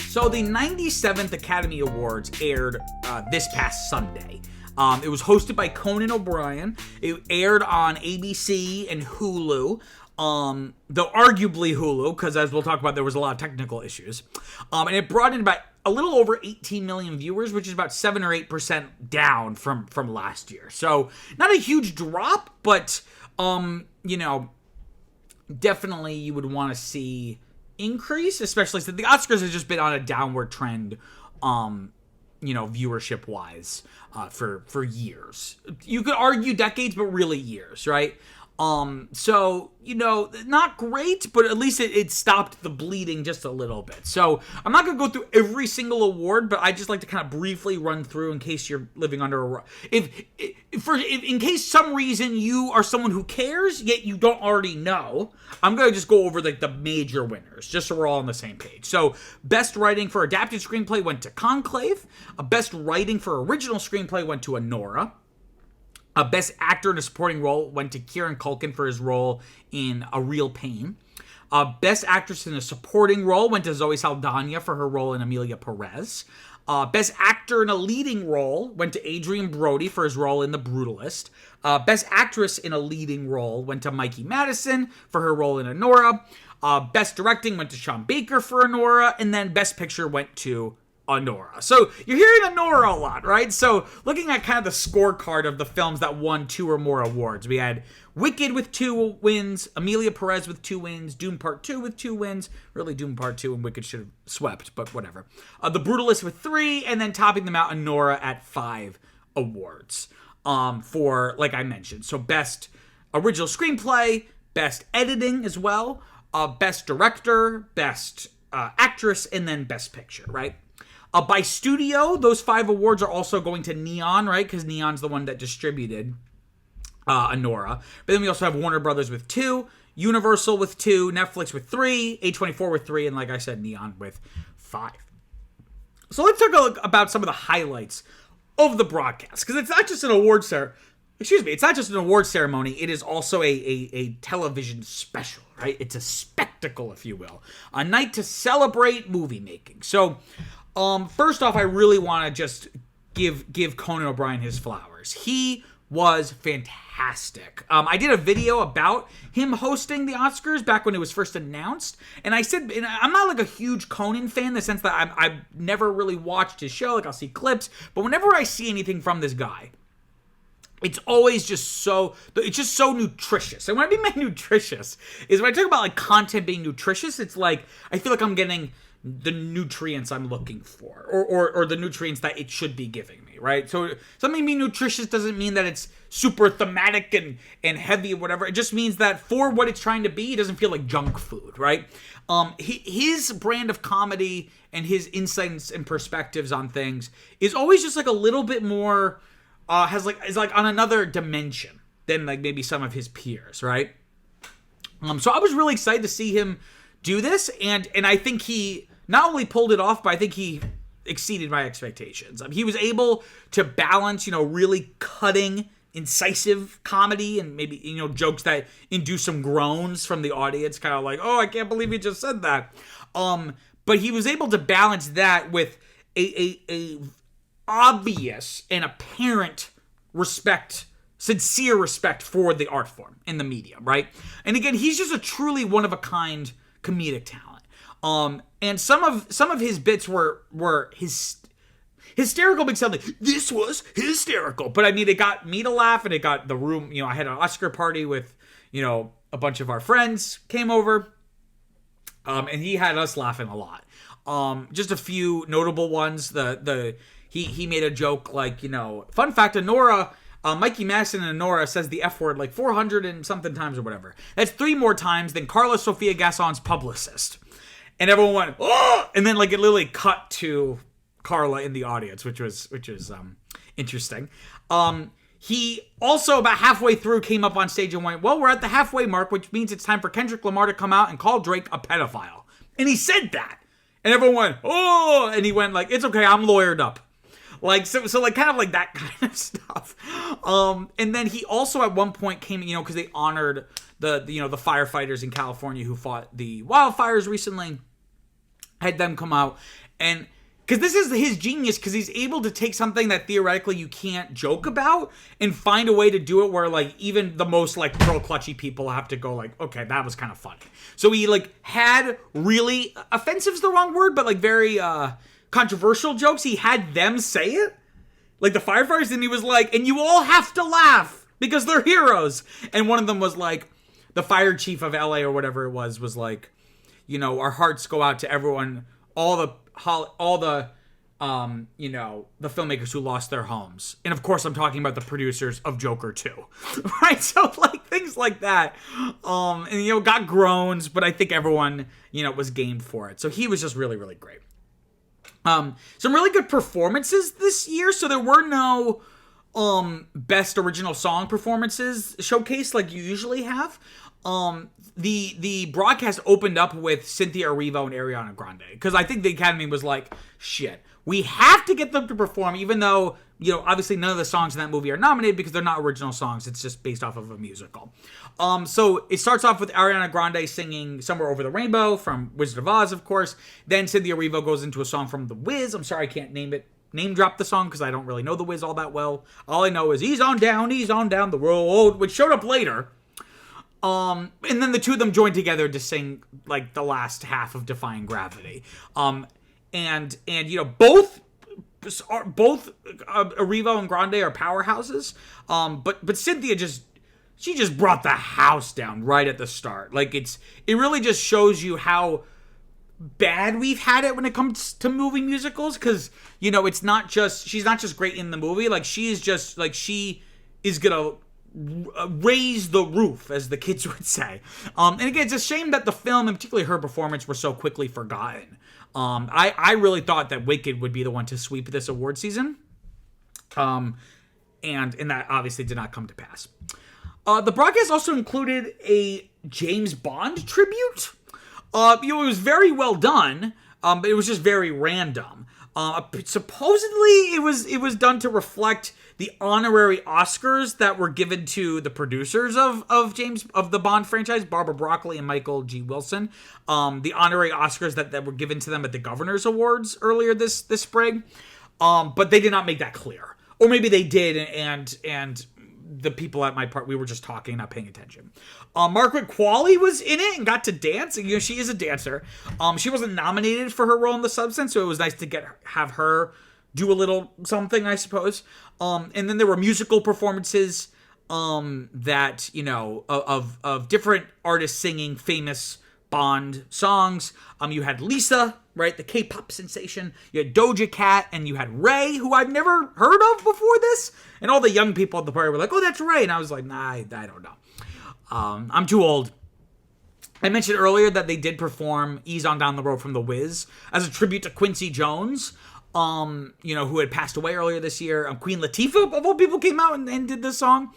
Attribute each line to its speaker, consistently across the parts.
Speaker 1: So the 97th Academy Awards aired this past Sunday. It was hosted by Conan O'Brien. It aired on ABC and Hulu. Though arguably Hulu, because as we'll talk about, there was a lot of technical issues. And it brought in about a little over 18 million viewers, which is about 7 or 8% down from last year. So not a huge drop, but, definitely you would want to see increase, especially since the Oscars has just been on a downward trend, viewership wise, for years. You could argue decades, but really years, right? So, not great, but at least it stopped the bleeding just a little bit. So I'm not going to go through every single award, but I just like to kind of briefly run through in case you're living under a rock. If in case some reason you are someone who cares, yet you don't already know, I'm going to just go over the major winners, just so we're all on the same page. So best writing for adapted screenplay went to Conclave. Best writing for original screenplay went to Anora. Best actor in a supporting role went to Kieran Culkin for his role in A Real Pain. Best actress in a supporting role went to Zoe Saldana for her role in Amelia Perez. Best actor in a leading role went to Adrian Brody for his role in The Brutalist. Best actress in a leading role went to Mikey Madison for her role in Anora. Best directing went to Sean Baker for Anora. And then Best Picture went to Anora. So you're hearing Anora a lot, right? So looking at kind of the scorecard of the films that won 2 or more awards, we had Wicked with 2 wins, Amelia Perez with 2 wins, Doom Part 2 with 2 wins. Really, Doom Part 2 and Wicked should have swept, but whatever. The Brutalist with 3, and then topping them out, Anora at 5 awards for, like I mentioned. So best original screenplay, best editing as well, best director, best actress, and then best picture, right? By studio, those 5 awards are also going to Neon, right? Because Neon's the one that distributed Anora. But then we also have Warner Brothers with 2, Universal with 2, Netflix with 3, A24 with 3, and like I said, Neon with 5. So let's talk about some of the highlights of the broadcast. Because it's not just an award ceremony. It's not just an award ceremony. It is also a television special, right? It's a spectacle, if you will. A night to celebrate movie making. So first off, I really want to just give Conan O'Brien his flowers. He was fantastic. I did a video about him hosting the Oscars back when it was first announced, and I said, and I'm not like a huge Conan fan in the sense that I've never really watched his show. Like, I'll see clips, but whenever I see anything from this guy, it's always just so nutritious. And what I mean by nutritious is when I talk about like content being nutritious, it's like I feel like I'm getting the nutrients I'm looking for, or the nutrients that it should be giving me, right? So something being nutritious doesn't mean that it's super thematic and heavy or whatever. It just means that for what it's trying to be, it doesn't feel like junk food, right? His brand of comedy and his insights and perspectives on things is always just like a little bit more, is like on another dimension than like maybe some of his peers, right? So I was really excited to see him do this, and I think he not only pulled it off, but I think he exceeded my expectations. He was able to balance, really cutting, incisive comedy and maybe, jokes that induce some groans from the audience, kind of like, oh, I can't believe he just said that. But he was able to balance that with a obvious and apparent sincere respect for the art form in the medium, right? And again, he's just a truly one-of-a-kind comedic talent. And some of his bits were hysterical, makes sound like this was hysterical. But I mean, it got me to laugh, and it got the room. I had an Oscar party with, a bunch of our friends came over, and he had us laughing a lot. Just a few notable ones. He made a joke like, fun fact, Anora. Mikey Madison in Anora says the F word like 400 and something times or whatever. That's 3 more times than Carla Sofia Gason's publicist. And everyone went, oh! And then like it literally cut to Carla in the audience, which was interesting. He also about halfway through came up on stage and went, well, we're at the halfway mark, which means it's time for Kendrick Lamar to come out and call Drake a pedophile. And he said that. And everyone went, oh! And he went like, it's okay, I'm lawyered up. Like, so like kind of like that kind of stuff. And then he also at one point came, because they honored the firefighters in California who fought the wildfires recently. had them come out, and because this is his genius, because he's able to take something that theoretically you can't joke about and find a way to do it where like even the most like pearl clutchy people have to go like, okay, that was kind of funny. So he like had really offensive's the wrong word, but like very controversial jokes. He had them say it, like the firefighters, and he was like, and you all have to laugh because they're heroes. And one of them was like, the fire chief of LA or whatever it was like, you know, our hearts go out to everyone, all the you know, the filmmakers who lost their homes. And of course I'm talking about the producers of Joker 2. Right? So like things like that. And you know, got groans, but I think everyone, you know, was game for it. So he was just really, really great. Some really good performances this year. So there were no best original song performances showcased like you usually have. The broadcast opened up with Cynthia Erivo and Ariana Grande, because I think the Academy was like, shit, we have to get them to perform, even though, you know, obviously none of the songs in that movie are nominated because they're not original songs. It's just based off of a musical. So it starts off with Ariana Grande singing Somewhere Over the Rainbow from Wizard of Oz, of course. Then Cynthia Erivo goes into a song from The Wiz. I'm sorry, I can't name drop the song because I don't really know The Wiz all that well. All I know is he's on down the road, which showed up later. And then the two of them joined together to sing like the last half of Defying Gravity. And you know, both Erivo and Grande are powerhouses. But Cynthia just brought the house down right at the start. Like it really just shows you how bad we've had it when it comes to movie musicals, because you know, she's not just great in the movie, like she is gonna raise the roof, as the kids would say. And again, it's a shame that the film, and particularly her performance, were so quickly forgotten. I really thought that Wicked would be the one to sweep this award season, and that obviously did not come to pass. The broadcast also included a James Bond tribute. You know, it was very well done, but it was just very random. Supposedly, it was done to reflect the honorary Oscars that were given to the producers of the Bond franchise, Barbara Broccoli and Michael G. Wilson. The honorary Oscars that were given to them at the Governor's Awards earlier this spring. But they did not make that clear, or maybe they did, and the people at my part, we were just talking, not paying attention. Margaret Qualley was in it and got to dance. You know, she is a dancer. She wasn't nominated for her role in The Substance, so it was nice to have her do a little something, I suppose. And then there were musical performances that, you know, of different artists singing famous Bond songs. You had Lisa, right, the K-pop sensation. You had Doja Cat, and you had Ray, who I've never heard of before this. And all the young people at the party were like, "Oh, that's Ray," and I was like, "Nah, I don't know. I'm too old." I mentioned earlier that they did perform "Ease on Down the Road" from The Wiz as a tribute to Quincy Jones, you know, who had passed away earlier this year. Queen Latifah, of all people, came out and did this song.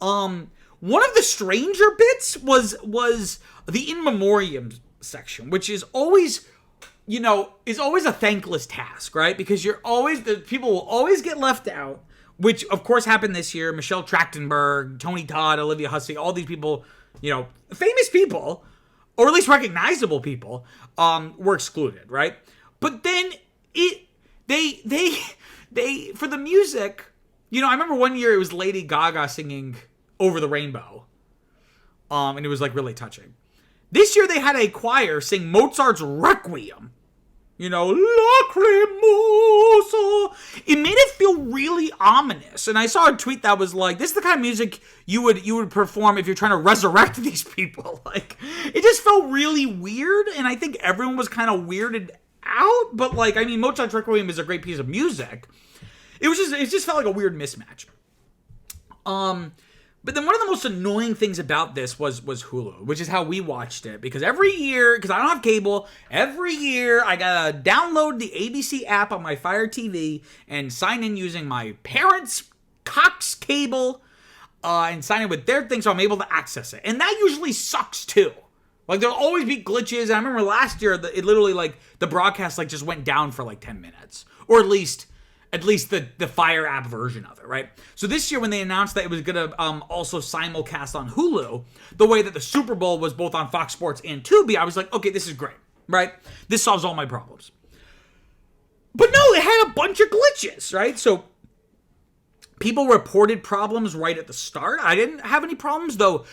Speaker 1: One of the stranger bits was the in memoriam section, which is always, you know, a thankless task, right? Because the people will always get left out, which of course happened this year. Michelle Trachtenberg, Tony Todd, Olivia Hussey, all these people, you know, famous people, or at least recognizable people, were excluded, right? But then they for the music, you know, I remember one year it was Lady Gaga singing Over the Rainbow, and it was like really touching. This year they had a choir sing Mozart's Requiem. You know, Lacrimosa. It made it feel really ominous. And I saw a tweet that was like, this is the kind of music you would perform if you're trying to resurrect these people. Like, it just felt really weird, and I think everyone was kind of weirded out. But like, I mean, Mozart's Requiem is a great piece of music. It just felt like a weird mismatch. But then one of the most annoying things about this was Hulu, which is how we watched it. Because every year, because I don't have cable, every year I gotta download the ABC app on my Fire TV and sign in using my parents' Cox cable and sign in with their thing so I'm able to access it. And that usually sucks too. Like, there'll always be glitches. And I remember last year, it literally, like, the broadcast, like, just went down for, like, 10 minutes. Or at least the Fire app version of it, right? So this year when they announced that it was going to also simulcast on Hulu, the way that the Super Bowl was both on Fox Sports and Tubi, I was like, okay, this is great. right? This solves all my problems. But no, it had a bunch of glitches, right? So people reported problems right at the start. I didn't have any problems, though.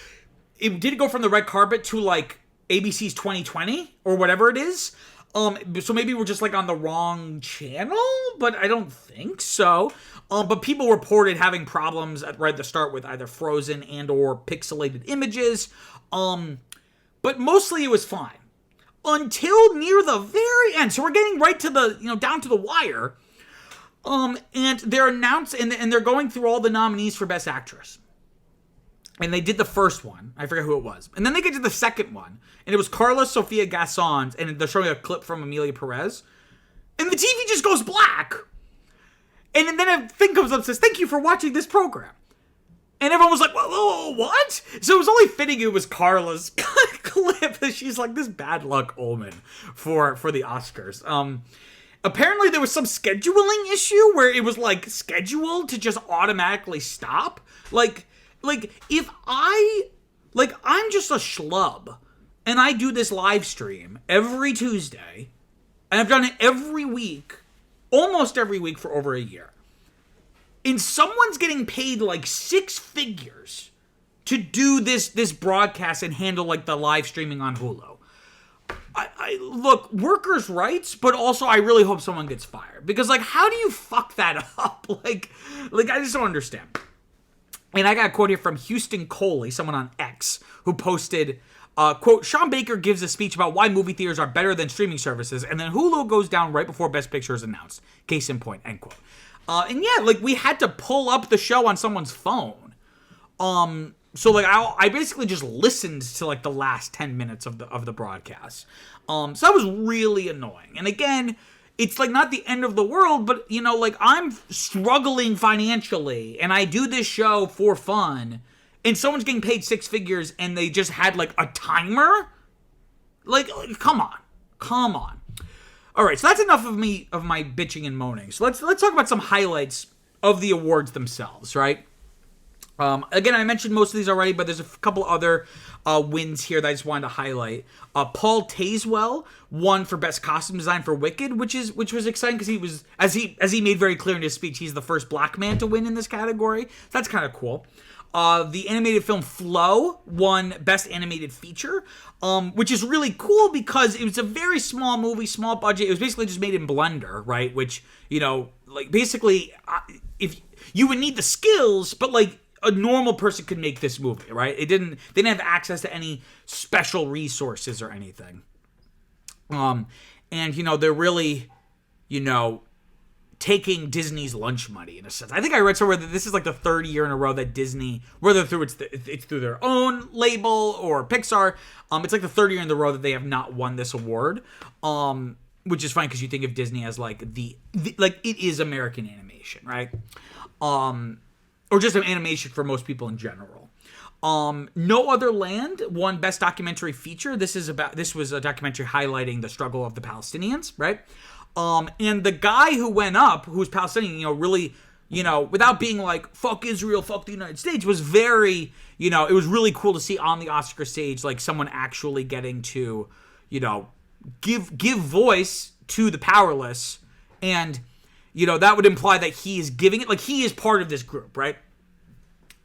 Speaker 1: It did go from the red carpet to like ABC's 2020 or whatever it is. So maybe we're just like on the wrong channel, but I don't think so. But people reported having problems right at the start with either frozen and or pixelated images. But mostly it was fine until near the very end. So we're getting right to the, down to the wire. And they're announced and they're going through all the nominees for Best Actress. And they did the first one. I forget who it was. And then they get to the second one. And it was Carla Sofia Gasons. And they're showing a clip from Amelia Perez. And the TV just goes black. And then a thing comes up and says, "Thank you for watching this program." And everyone was like, whoa, what? So it was only fitting it was Carla's clip. She's like this bad luck omen for the Oscars. Apparently there was some scheduling issue where it was like scheduled to just automatically stop. Like if I'm just a schlub and I do this live stream every Tuesday and I've done it every week, almost every week for over a year. And someone's getting paid like 6 figures to do this broadcast and handle like the live streaming on Hulu. I look, workers' rights, but also I really hope someone gets fired. Because like, how do you fuck that up? Like I just don't understand. And I got a quote here from Houston Coley, someone on X, who posted, quote, "Sean Baker gives a speech about why movie theaters are better than streaming services, and then Hulu goes down right before Best Picture is announced. Case in point," end quote. And yeah, like we had to pull up the show on someone's phone. So like I basically just listened to like the last 10 minutes of the broadcast. So that was really annoying. And again, it's like not the end of the world, but like I'm struggling financially and I do this show for fun and someone's getting paid 6 figures and they just had like a timer. Like come on. All right, so that's enough of my bitching and moaning. So let's talk about some highlights of the awards themselves, right? Again, I mentioned most of these already, but there's a couple other wins here that I just wanted to highlight. Paul Tazewell won for Best Costume Design for Wicked, which was exciting because he was, as he made very clear in his speech, he's the first black man to win in this category. So that's kind of cool. The animated film Flow won Best Animated Feature, which is really cool because it was a very small movie, small budget. It was basically just made in Blender, right? Which, like basically, if you would need the skills, but like a normal person could make this movie, right? They didn't have access to any special resources or anything. And they're really, taking Disney's lunch money in a sense. I think I read somewhere that this is like the 3rd year in a row that Disney, whether it's through their own label or Pixar, it's like the 3rd year in a row that they have not won this award. Which is fine because you think of Disney as like the like it is American animation, right? Or just an animation for most people in general. No Other Land won Best Documentary Feature. This was a documentary highlighting the struggle of the Palestinians, right? And the guy who went up, who was Palestinian, really, without being like, fuck Israel, fuck the United States, was very, it was really cool to see on the Oscar stage, like someone actually getting to, give voice to the powerless. And, that would imply that he is giving it, like he is part of this group, right?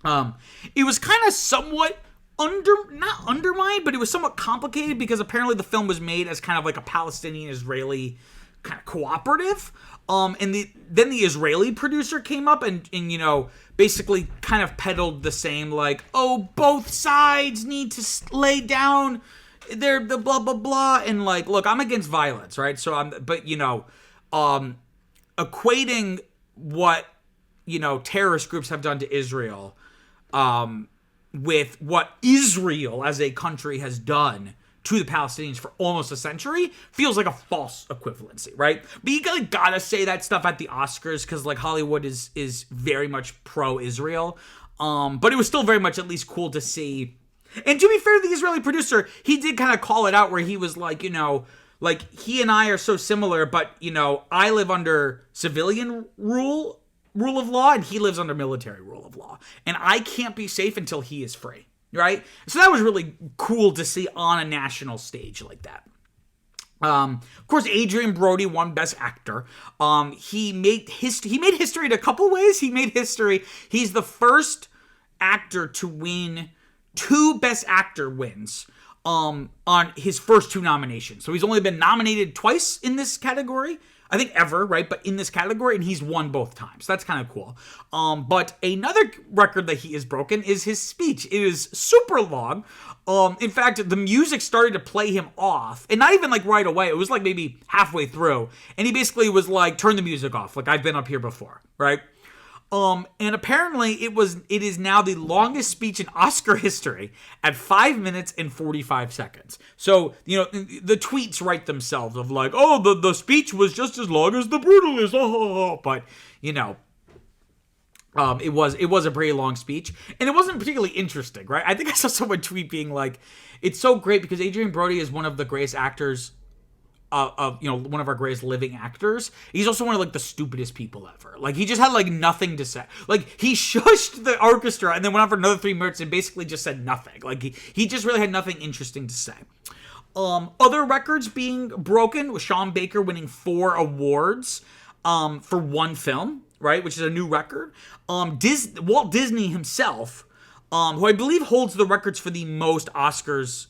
Speaker 1: It was kind of somewhat not undermined, but it was somewhat complicated because apparently the film was made as kind of like a Palestinian-Israeli kind of cooperative. And then the Israeli producer came up and basically kind of peddled the same like, oh, both sides need to lay down their the blah blah blah, and like, look, I'm against violence, right? So equating what terrorist groups have done to Israel with what Israel as a country has done to the Palestinians for almost a century feels like a false equivalency, right? But you gotta say that stuff at the Oscars because like Hollywood is very much pro-Israel. But it was still very much at least cool to see. And to be fair to the Israeli producer, he did kind of call it out where he was like, like he and I are so similar, but I live under civilian rule of law and he lives under military rule of law. And I can't be safe until he is free. Right? So that was really cool to see on a national stage like that. Of course, Adrian Brody won Best Actor. He made history in a couple ways. He made history. He's the first actor to win 2 Best Actor wins on his first 2 nominations. So he's only been nominated twice in this category. I think ever, right? But in this category, and he's won both times. That's kind of cool. But another record that he has broken is his speech. It is super long. In fact, the music started to play him off, and not even like right away. It was like maybe halfway through, and he basically was like, "Turn the music off." Like, I've been up here before, right? And apparently it is now the longest speech in Oscar history at 5 minutes and 45 seconds. So, the tweets write themselves of like, oh, the speech was just as long as the Brutalist. Oh. But, it was a pretty long speech, and it wasn't particularly interesting, right? I think I saw someone tweet being like, it's so great because Adrian Brody is one of the greatest actors one of our greatest living actors. He's also one of like the stupidest people ever. Like, he just had like nothing to say. Like, he shushed the orchestra and then went on for another 3 minutes and basically just said nothing. Like, he just really had nothing interesting to say. Other records being broken with Sean Baker winning 4 awards for one film, right? Which is a new record. Walt Disney himself, who I believe holds the records for the most Oscars,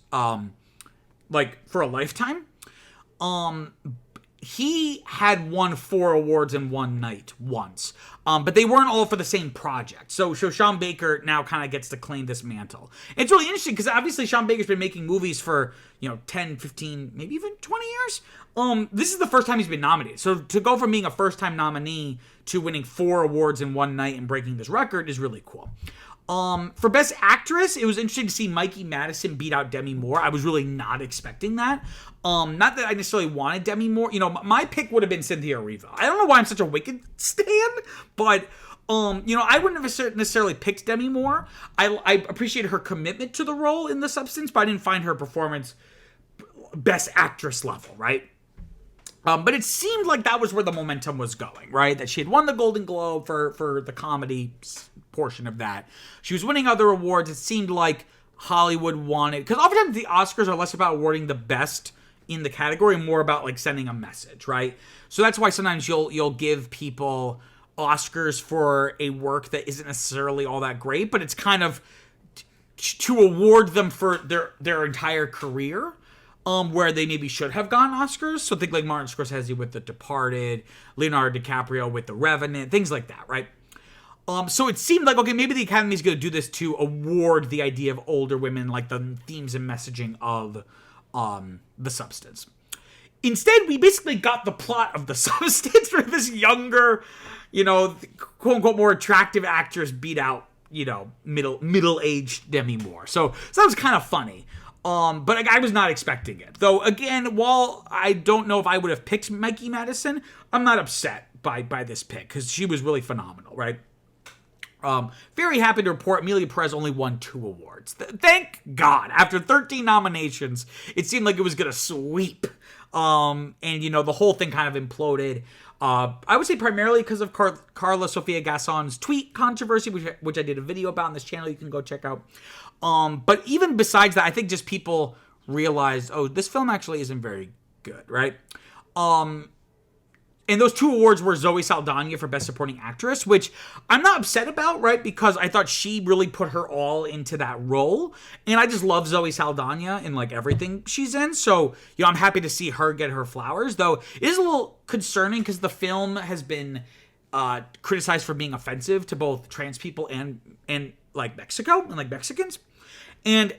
Speaker 1: like for a lifetime. He had won 4 awards in one night once. But they weren't all for the same project. So Sean Baker now kind of gets to claim this mantle. It's really interesting because obviously Sean Baker's been making movies for, 10, 15, maybe even 20 years. This is the first time he's been nominated. So to go from being a first-time nominee to winning 4 awards in one night and breaking this record is really cool. For Best Actress, it was interesting to see Mikey Madison beat out Demi Moore. I was really not expecting that. Not that I necessarily wanted Demi Moore. My pick would have been Cynthia Erivo. I don't know why I'm such a Wicked stan, but I wouldn't have necessarily picked Demi Moore. I appreciated her commitment to the role in The Substance, but I didn't find her performance Best Actress level, right? But it seemed like that was where the momentum was going, right? That she had won the Golden Globe for the comedy portion of that. She was winning other awards. It seemed like Hollywood wanted... Because oftentimes the Oscars are less about awarding the best in the category, more about like sending a message, right? So that's why sometimes you'll give people Oscars for a work that isn't necessarily all that great, but it's kind of to award them for their entire career. Where they maybe should have gotten Oscars. So think like Martin Scorsese with The Departed, Leonardo DiCaprio with The Revenant, things like that, right? So it seemed like, okay, maybe the Academy's going to do this to award the idea of older women, like the themes and messaging of The Substance. Instead, we basically got the plot of The Substance where this younger, quote-unquote more attractive actress beat out, middle-aged Demi Moore. So that was kind of funny. But I was not expecting it. Though, again, while I don't know if I would have picked Mikey Madison, I'm not upset by this pick because she was really phenomenal, right? Very happy to report Amelia Perez only won 2 awards. Thank God. After 13 nominations, it seemed like it was going to sweep. And, the whole thing kind of imploded. I would say primarily because of Carla Sofia Gasson's tweet controversy, which I did a video about on this channel you can go check out. But even besides that, I think just people realized, oh, this film actually isn't very good, right? And those 2 awards were Zoe Saldana for Best Supporting Actress, which I'm not upset about, right? Because I thought she really put her all into that role. And I just love Zoe Saldana in like everything she's in. So, I'm happy to see her get her flowers. Though it is a little concerning because the film has been criticized for being offensive to both trans people and like Mexico and like Mexicans. And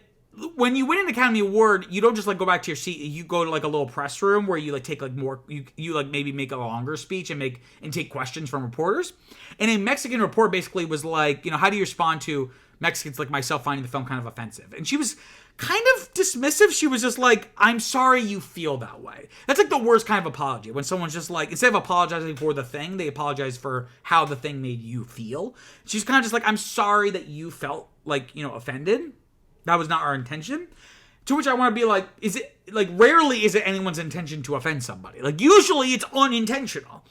Speaker 1: when you win an Academy Award, you don't just like go back to your seat. You go to like a little press room where you like take like more, you like maybe make a longer speech and take questions from reporters. And a Mexican reporter basically was like, how do you respond to Mexicans like myself finding the film kind of offensive? And she was kind of dismissive. She was just like, I'm sorry you feel that way. That's like the worst kind of apology. When someone's just like, instead of apologizing for the thing, they apologize for how the thing made you feel. She's kind of just like, I'm sorry that you felt like, offended. That was not our intention. To which I want to be like, is it, like, rarely is it anyone's intention to offend somebody. Like, usually it's unintentional.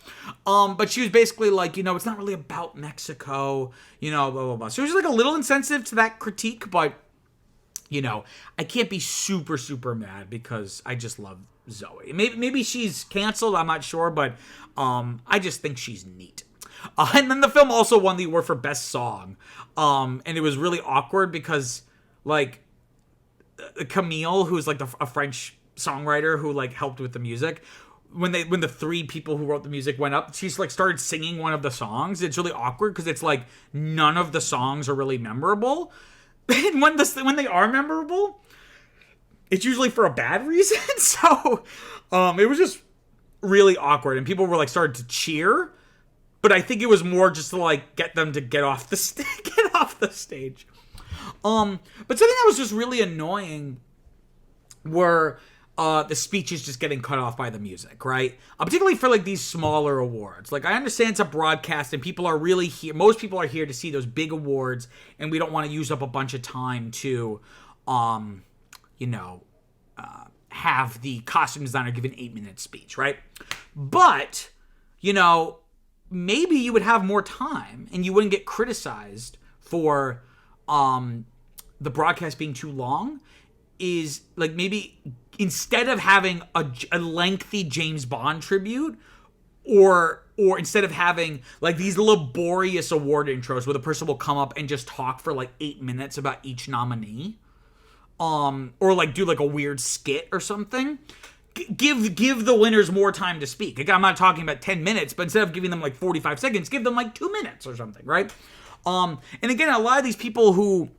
Speaker 1: But she was basically like, it's not really about Mexico, blah, blah, blah. So it was like a little insensitive to that critique, but, I can't be super, super mad because I just love Zoe. Maybe she's canceled, I'm not sure, but I just think she's neat. And then the film also won the award for Best Song. And it was really awkward because, like, Camille, who's, like, a French songwriter who, like, helped with the music, when the three people who wrote the music went up, she's, like, started singing one of the songs. It's really awkward because it's, like, none of the songs are really memorable. And when they are memorable, it's usually for a bad reason. So, it was just really awkward. And people were, like, started to cheer. But I think it was more just to, like, get them to get off the stage. But something that was just really annoying were the speeches just getting cut off by the music, right? Particularly for, like, these smaller awards. Like, I understand it's a broadcast and people are really here. Most people are here to see those big awards, and we don't want to use up a bunch of time to, have the costume designer give an 8-minute speech, right? But, maybe you would have more time and you wouldn't get criticized for the broadcast being too long. Is, like, maybe instead of having a lengthy James Bond tribute, or instead of having, like, these laborious award intros where the person will come up and just talk for, like, 8 minutes about each nominee, or, like, do, like, a weird skit or something. Give the winners more time to speak. Like, I'm not talking about 10 minutes, but instead of giving them, like, 45 seconds, give them, like, 2 minutes or something, right? And again, a lot of these people who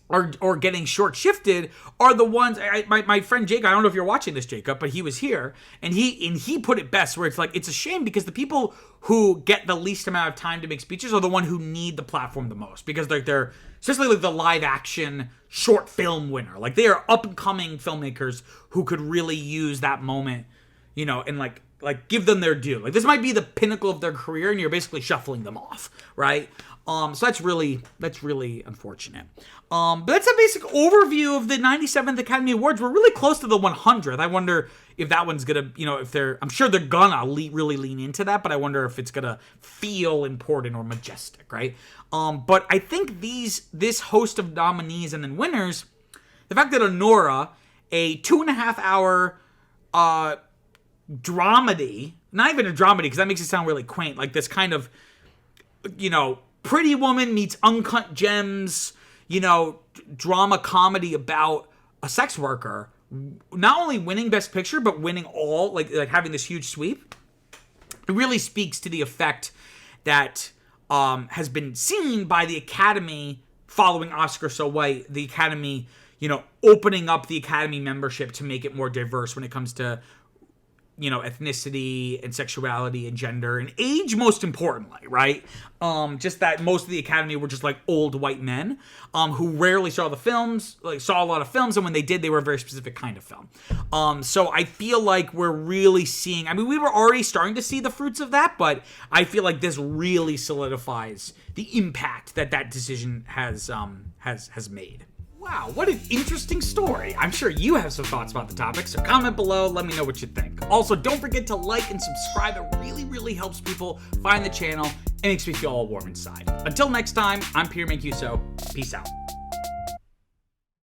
Speaker 1: are getting short-shifted are the ones, my friend Jake, I don't know if you're watching this, Jacob, but he was here, and he put it best, where it's like, it's a shame because the people who get the least amount of time to make speeches are the one who need the platform the most, because they're especially, like, the live-action short film winner. Like, they are up-and-coming filmmakers who could really use that moment, and, like give them their due. Like, this might be the pinnacle of their career, and you're basically shuffling them off, right? So that's really unfortunate. But that's a basic overview of the 97th Academy Awards. We're really close to the 100th. I wonder if that one's gonna, I'm sure they're gonna really lean into that, but I wonder if it's gonna feel important or majestic, right? But I think this host of nominees and then winners, the fact that Anora, a 2.5 hour dramedy, not even a dramedy because that makes it sound really quaint, like this kind of, Pretty Woman meets Uncut Gems, drama comedy about a sex worker, not only winning Best Picture, but winning all, like having this huge sweep. It really speaks to the effect that has been seen by the Academy following Oscar So White, the Academy, opening up the Academy membership to make it more diverse when it comes to, ethnicity and sexuality and gender and age, most importantly, right? Just that most of the Academy were just, like, old white men who rarely saw the films, like, saw a lot of films, and when they did, they were a very specific kind of film. So I feel like we're really seeing, we were already starting to see the fruits of that, but I feel like this really solidifies the impact that decision has made. Wow, what an interesting story. I'm sure you have some thoughts about the topic, so comment below, let me know what you think. Also, don't forget to like and subscribe. It really, really helps people find the channel and makes me feel all warm inside. Until next time, I'm Peter Mancuso. Peace out.